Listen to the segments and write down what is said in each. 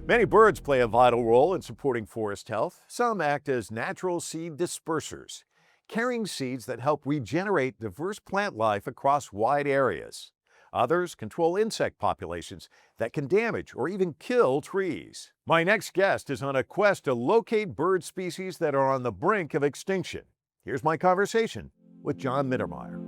Many birds play a vital role in supporting forest health. Some act as natural seed dispersers, carrying seeds that help regenerate diverse plant life across wide areas. Others control insect populations that can damage or even kill trees. My next guest is on a quest to locate bird species that are on the brink of extinction. Here's my conversation with John Mittermeier.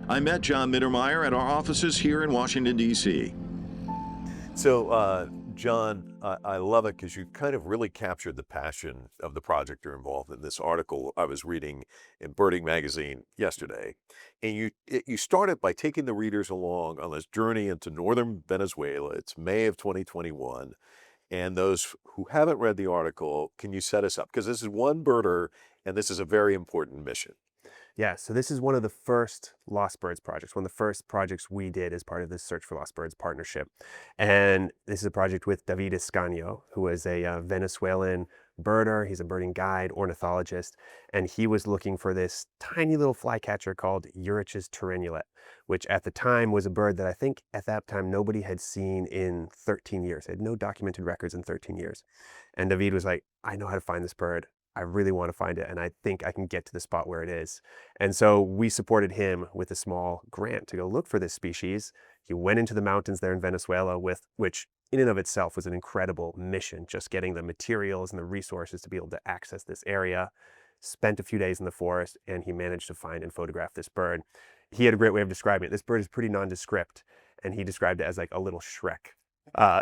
I met John Mittermeier at our offices here in Washington, D.C. So, John, I love it because you kind of really captured the passion of the project you're involved in. This article I was reading in Birding Magazine yesterday, and you started by taking the readers along on this journey into northern Venezuela. It's May of 2021, and those who haven't read the article, can you set us up? Because this is one birder, and this is a very important mission. Yeah, so this is one of the first Lost Birds projects, one of the first projects we did as part of this Search for Lost Birds partnership. And this is a project with David Escanio, who is a Venezuelan birder. He's a birding guide, ornithologist, and he was looking for this tiny little flycatcher called Urich's tyrannulet, which at the time was a bird that I think at that time nobody had seen in 13 years. They had no documented records in 13 years. And David was like, I know how to find this bird. I really want to find it, and I think I can get to the spot where it is. And so we supported him with a small grant to go look for this species. He went into the mountains there in Venezuela, which in and of itself was an incredible mission, just getting the materials and the resources to be able to access this area. Spent a few days in the forest, and he managed to find and photograph this bird. He had a great way of describing it. This bird is pretty nondescript, and he described it as like a little Shrek.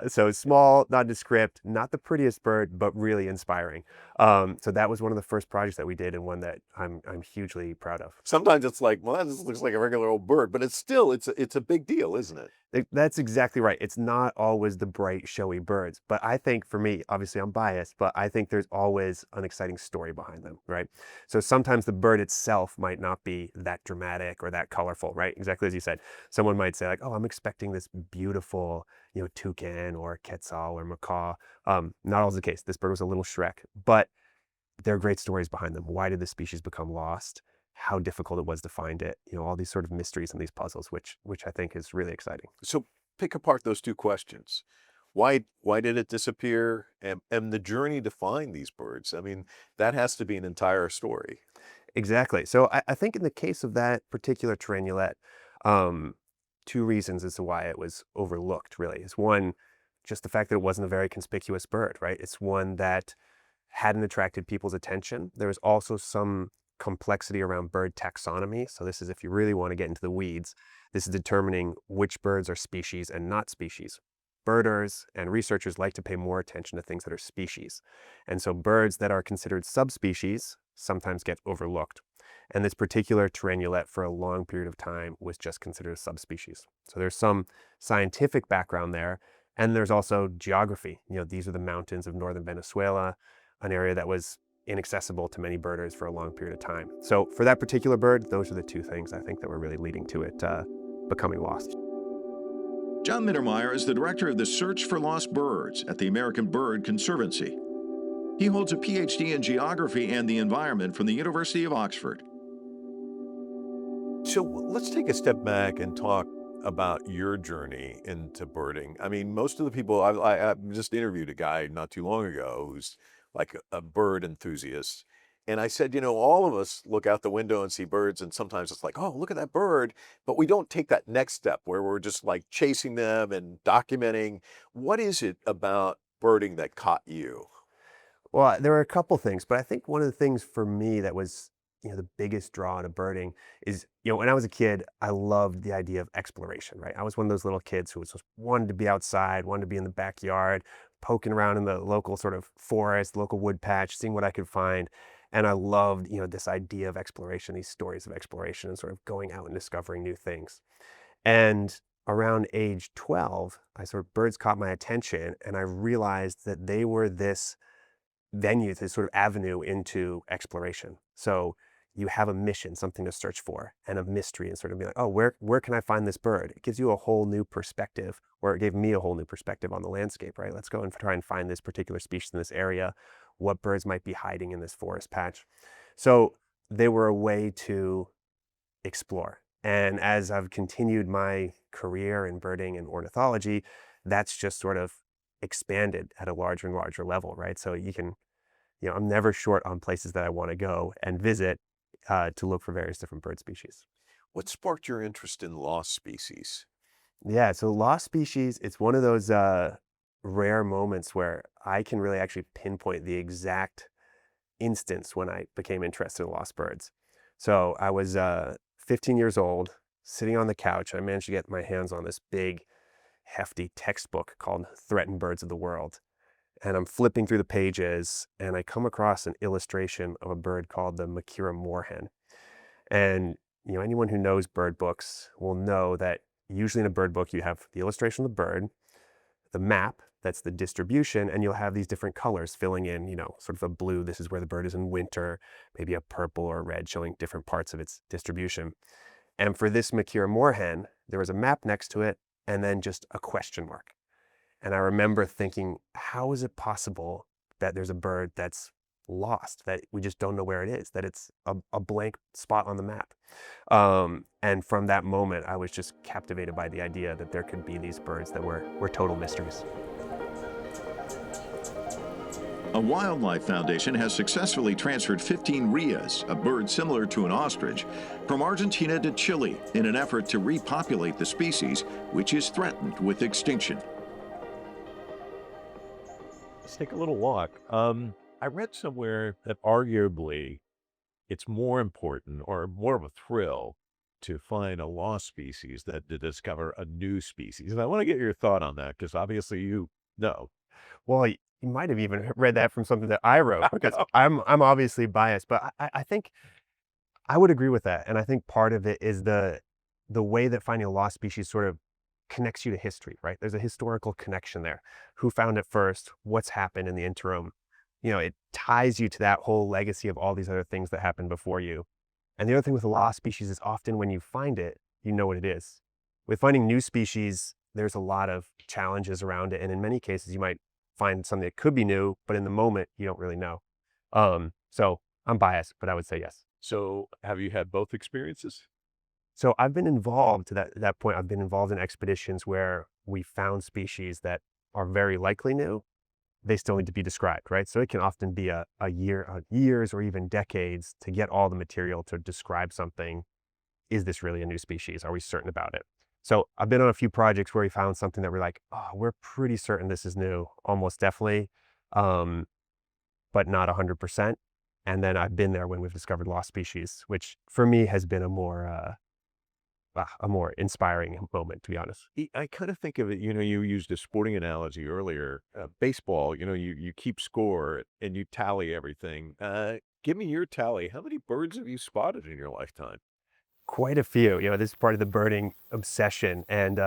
So small, nondescript, not the prettiest bird, but really inspiring. So that was one of the first projects that we did, and one that I'm hugely proud of. Sometimes it's like, well, that just looks like a regular old bird, but it's still, it's a big deal, isn't it? That's exactly right. It's not always the bright, showy birds, but I think for me, obviously I'm biased, but I think there's always an exciting story behind them, right? So sometimes the bird itself might not be that dramatic or that colorful, right? Exactly as you said. Someone might say like, oh, I'm expecting this beautiful, toucan or quetzal or macaw. Not always the case. This bird was a little Shrek, but there are great stories behind them. Why did the species become lost? How difficult it was to find it, all these sort of mysteries and these puzzles, which I think is really exciting. So pick apart those two questions. Why did it disappear? And the journey to find these birds. I mean, that has to be an entire story. Exactly. So I think in the case of that particular tyrannulet, two reasons as to why it was overlooked, really. Is one, just the fact that it wasn't a very conspicuous bird, right? It's one that hadn't attracted people's attention. There was also some complexity around bird taxonomy. So this is, if you really want to get into the weeds, this is determining which birds are species and not species. Birders and researchers like to pay more attention to things that are species. And so birds that are considered subspecies sometimes get overlooked. And this particular tyrannulet for a long period of time was just considered a subspecies. So there's some scientific background there. And there's also geography. These are the mountains of northern Venezuela, an area that was inaccessible to many birders for a long period of time. So for that particular bird, those are the two things I think that were really leading to it becoming lost. John Mittermeier is the director of the Search for Lost Birds at the American Bird Conservancy. He holds a PhD in geography and the environment from the University of Oxford. So let's take a step back and talk about your journey into birding. I mean, most of the people, I just interviewed a guy not too long ago who's like a bird enthusiast. And I said, all of us look out the window and see birds, and sometimes it's like, oh, look at that bird. But we don't take that next step where we're just like chasing them and documenting. What is it about birding that caught you? Well, there were a couple things, but I think one of the things for me that was the biggest draw to birding is, when I was a kid, I loved the idea of exploration, right? I was one of those little kids who just wanted to be outside, wanted to be in the backyard, poking around in the local sort of forest, local wood patch, seeing what I could find. And I loved, this idea of exploration, these stories of exploration and sort of going out and discovering new things. And around age 12, birds caught my attention, and I realized that they were this venue, this sort of avenue into exploration. So you have a mission, something to search for, and a mystery, and sort of be like, oh, where can I find this bird? It gives you a whole new perspective, or it gave me a whole new perspective on the landscape, right? Let's go and try and find this particular species in this area, what birds might be hiding in this forest patch. So they were a way to explore. And as I've continued my career in birding and ornithology, that's just sort of expanded at a larger and larger level, right? So I'm never short on places that I want to go and visit to look for various different bird species. What sparked your interest in lost species? Yeah, so lost species, it's one of those rare moments where I can really actually pinpoint the exact instance when I became interested in lost birds. So I was 15 years old, sitting on the couch. I managed to get my hands on this big, hefty textbook called Threatened Birds of the World. And I'm flipping through the pages, and I come across an illustration of a bird called the Makira moorhen. And anyone who knows bird books will know that usually in a bird book you have the illustration of the bird, the map, that's the distribution, and you'll have these different colors filling in, sort of a blue, this is where the bird is in winter, maybe a purple or a red showing different parts of its distribution. And for this Makira moorhen, there was a map next to it and then just a question mark. And I remember thinking, how is it possible that there's a bird that's lost, that we just don't know where it is, that it's a blank spot on the map? And from that moment, I was just captivated by the idea that there could be these birds that were total mysteries. A wildlife foundation has successfully transferred 15 rheas, a bird similar to an ostrich, from Argentina to Chile in an effort to repopulate the species, which is threatened with extinction. Let's take a little walk. I read somewhere that arguably it's more important or more of a thrill to find a lost species than to discover a new species. And I want to get your thought on that because obviously you know. Well, you might have even read that from something that I wrote, because I'm obviously biased, but I think I would agree with that. And I think part of it is the way that finding a lost species sort of connects you to history, right? There's a historical connection there. Who found it first? What's happened in the interim? It ties you to that whole legacy of all these other things that happened before you. And the other thing with a lost species is often when you find it, you know what it is. With finding new species, there's a lot of challenges around it. And in many cases, you might find something that could be new, but in the moment, you don't really know. So I'm biased, but I would say yes. So have you had both experiences? So I've been involved to that point. I've been involved in expeditions where we found species that are very likely new. They still need to be described, right? So it can often be a years or even decades to get all the material to describe something. Is this really a new species? Are we certain about it? So I've been on a few projects where we found something that we're like, oh, we're pretty certain this is new, almost definitely, but not 100%. And then I've been there when we've discovered lost species, which for me has been a more inspiring moment, to be honest. I kind of think of it, you used a sporting analogy earlier. Baseball, you keep score and you tally everything. Give me your tally. How many birds have you spotted in your lifetime? Quite a few. This is part of the birding obsession, and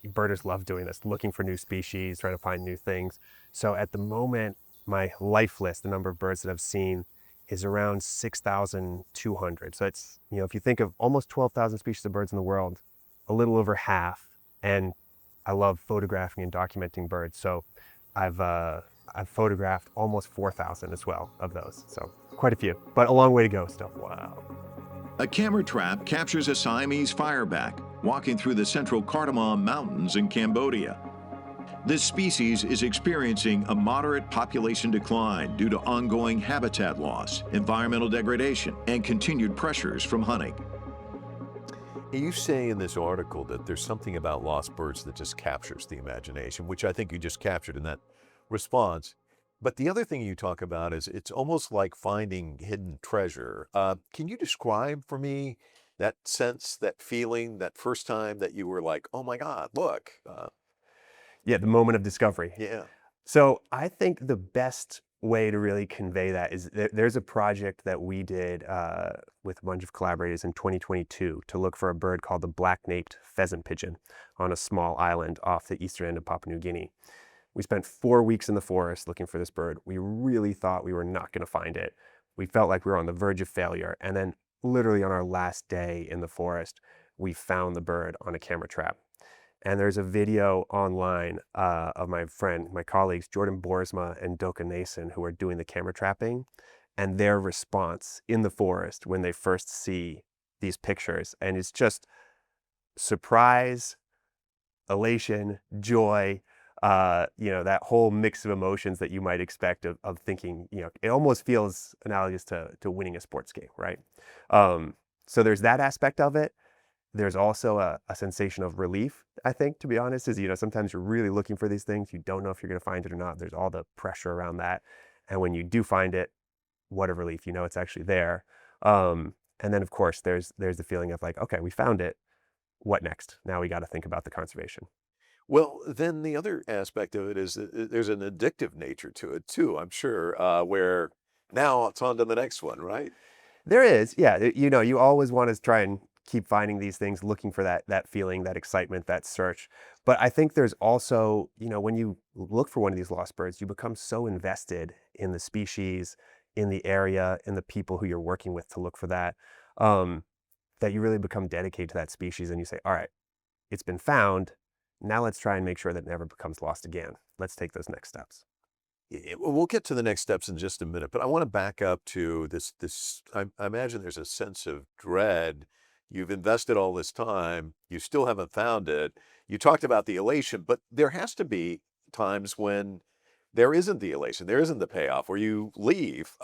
birders love doing this, looking for new species, trying to find new things. So at the moment, my life list, the number of birds that I've seen, is around 6,200. So it's, if you think of almost 12,000 species of birds in the world, a little over half. And I love photographing and documenting birds. So I've photographed almost 4,000 as well of those. So quite a few, but a long way to go still. Wow. A camera trap captures a Siamese fireback walking through the central Cardamom Mountains in Cambodia. This species is experiencing a moderate population decline due to ongoing habitat loss, environmental degradation, and continued pressures from hunting. You say in this article that there's something about lost birds that just captures the imagination, which I think you just captured in that response. But the other thing you talk about is it's almost like finding hidden treasure. Can you describe for me that sense, that feeling, that first time that you were like, oh my God, look. Yeah, the moment of discovery. Yeah. So I think the best way to really convey that is there's a project that we did with a bunch of collaborators in 2022 to look for a bird called the black-naped pheasant pigeon on a small island off the eastern end of Papua New Guinea. We spent 4 weeks in the forest looking for this bird. We really thought we were not going to find it. We felt like we were on the verge of failure. And then literally on our last day in the forest, we found the bird on a camera trap. And there's a video online of my colleagues, Jordan Boersma and Doka Nason, who are doing the camera trapping, and their response in the forest when they first see these pictures. And it's just surprise, elation, joy, that whole mix of emotions that you might expect of thinking, it almost feels analogous to winning a sports game, right? So there's that aspect of it. There's also a sensation of relief, I think, to be honest, is, sometimes you're really looking for these things. You don't know if you're going to find it or not. There's all the pressure around that. And when you do find it, what a relief, it's actually there. And then of course there's the feeling of like, okay, we found it. What next? Now we got to think about the conservation. Well, then the other aspect of it is that there's an addictive nature to it too, I'm sure, where now it's on to the next one, right? There is, yeah. You always want to try and keep finding these things, looking for that feeling, that excitement, that search. But I think there's also, when you look for one of these lost birds, you become so invested in the species, in the area, in the people who you're working with to look for that, um, that you really become dedicated to that species, and you say, all right, it's been found. Now let's try and make sure that it never becomes lost again. Let's take those next steps. Well, we'll get to the next steps in just a minute, but I want to back up to this. I imagine there's a sense of dread. You've invested all this time, you still haven't found it. You talked about the elation, but there has to be times when there isn't the elation, there isn't the payoff, where you leave.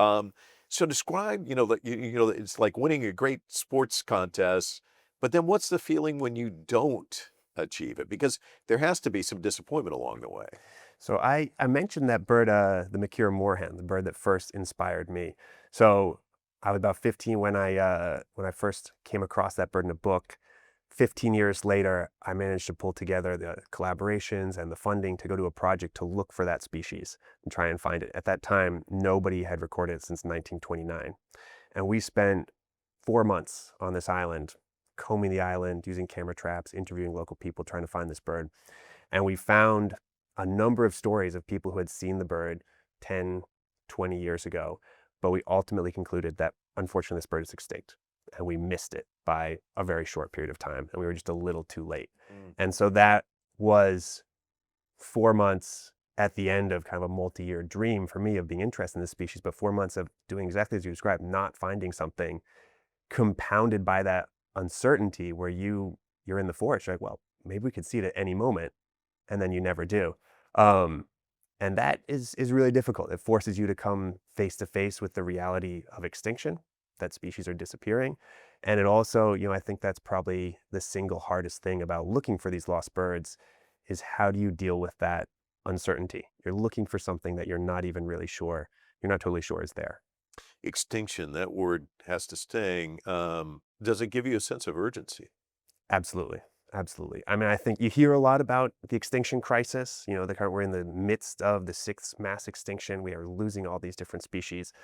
So describe, that it's like winning a great sports contest, but then what's the feeling when you don't achieve it? Because there has to be some disappointment along the way. So I mentioned that bird, the Mercure moorhen, the bird that first inspired me. So I was about 15 when I first came across that bird in a book. 15 years later, I managed to pull together the collaborations and the funding to go to a project to look for that species and try and find it. At that time, nobody had recorded it since 1929. And we spent 4 months on this island, combing the island, using camera traps, interviewing local people, trying to find this bird. And we found a number of stories of people who had seen the bird 10, 20 years ago, but we ultimately concluded that unfortunately this bird is extinct, and we missed it by a very short period of time, and we were just a little too late. And so that was 4 months at the end of kind of a multi-year dream for me of being interested in this species, but 4 months of doing exactly as you described, not finding something, compounded by that uncertainty where you're in the forest, you're like, well, maybe we could see it at any moment, and then you never do. And that is really difficult. It forces you to come face to face with the reality of extinction, that species are disappearing. And it also, I think that's probably the single hardest thing about looking for these lost birds, is how do you deal with that uncertainty? You're looking for something that you're not even really sure, you're not totally sure is there. Extinction, that word has to sting. Does it give you a sense of urgency? Absolutely. Absolutely. I mean, I think you hear a lot about the extinction crisis. We're in the midst of the sixth mass extinction. We are losing all these different species,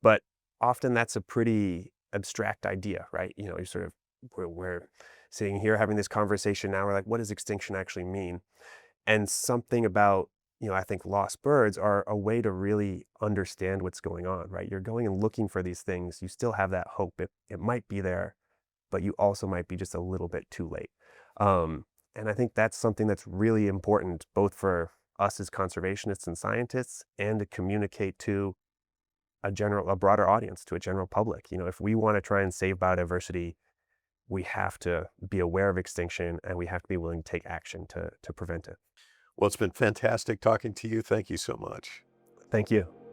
but often that's a pretty abstract idea, right? You sort of, we're sitting here having this conversation now. We're like, what does extinction actually mean? And something about, I think lost birds are a way to really understand what's going on, right? You're going and looking for these things. You still have that hope. It might be there, but you also might be just a little bit too late. And I think that's something that's really important, both for us as conservationists and scientists, and to communicate to a broader audience, to a general public. If we want to try and save biodiversity, we have to be aware of extinction, and we have to be willing to take action to prevent it. Well, it's been fantastic talking to you. Thank you so much. Thank you.